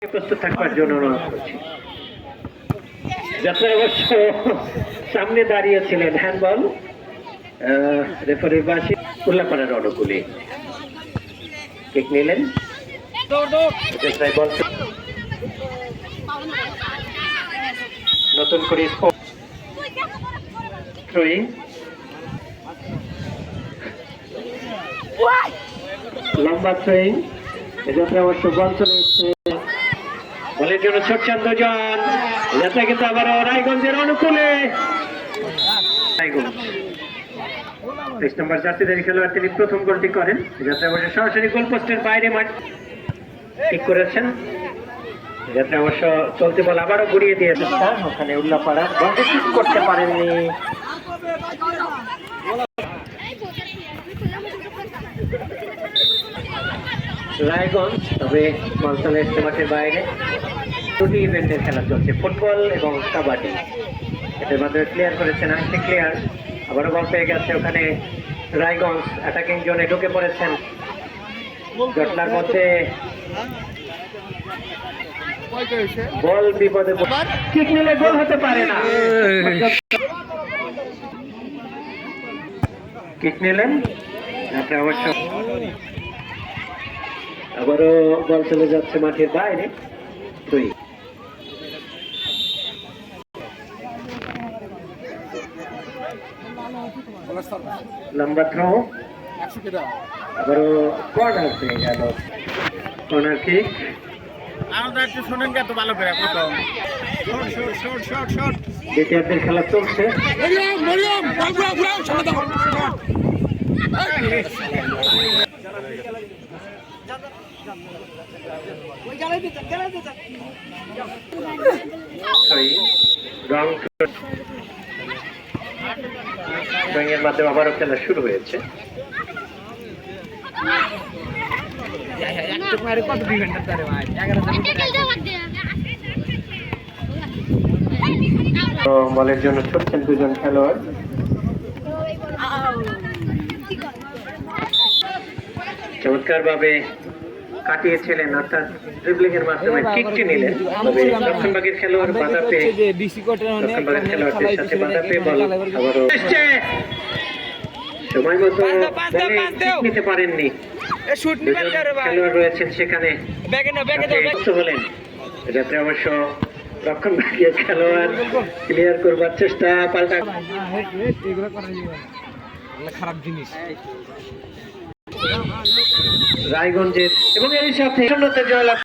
প্রস্তুত থাকবার জন্য অনুরোধ করছি। যাত্রা অবশ্য সামনে দাঁড়িয়েছিলেন হ্যান্ডবল রেফারির বাসী উল্লাপাড়ার অনুকূলে কিক নিলেন। নতুন করে থ্রোয়িং লম্বা থ্রোয়িং যাত্রা অবশ্য বল চলে এসছে বলের জন্য ছুটছেন দুজন। যাত্রা কিন্তু আবারও রায়গঞ্জের অনুকূলে। রায়গঞ্জ 23 নম্বর জার্সিধারী খেলোয়াড় তিনি প্রথম গোলটি করেন। যাত্রা অবশ্য সরাসরি গোল পোস্টের বাইরে মাঠ ঠিক করেছেন। যাত্রা অবশ্য চলতে বল আবারও ঘুরিয়ে দিয়েছে ওখানে উল্লাপাড়া বলটি ঠিক করতে পারেননি। রায়গঞ্জ তবে বল চলে এসছে মাঠের বাইরে। দুটি ইভেন্টের খেলা চলছে, ফুটবল এবং কাবাডি। এটার মাধ্যমে ক্লিয়ার করেছেন আংশিক ক্লিয়ার। আবারও বল পেয়ে গেছে ওখানে রায়গঞ্জ অ্যাটাকিং জোনে ঢুকে পড়েছেন। জটলার মধ্যে বল বিপদে কিক নিলে গোল হতে পারে না। কিক নিলেন আপনার অবশ্য আবারও বল চলে যাচ্ছে মাঠের বাইরে। দুই লম্বা থ্রো আবারও কর্নার পেয়ে গেল। কর্নার কিক দ্বিতীয়ার্ধের খেলা চলছে। এর মাধ্যমে আবারও খেলা শুরু হয়েছে। বলের জন্য ছুটছেন দুজন খেলোয়াড়। চমৎকার ভাবে কাটিয়েছিলেন অর্থাৎ ড্রিবলিং এর মাধ্যমে কিকটি নিলেন। তবে দক্ষিণবাগের খেলোয়াড় বাধা পেয়ে দক্ষিণবাগের খেলোয়াড়দের সাথে বাধা পেয়ে বল আবারও সময় মতো বলে নিতে পারেননি। খেলোয়াড় রয়েছেন সেখানে হলেন। যাত্রা অবশ্য দক্ষিণবাগের খেলোয়াড় ক্লিয়ার করবার চেষ্টা পাল্টা খারাপ জিনিস রায়গঞ্জের এবং এর সাথে জয়লাভ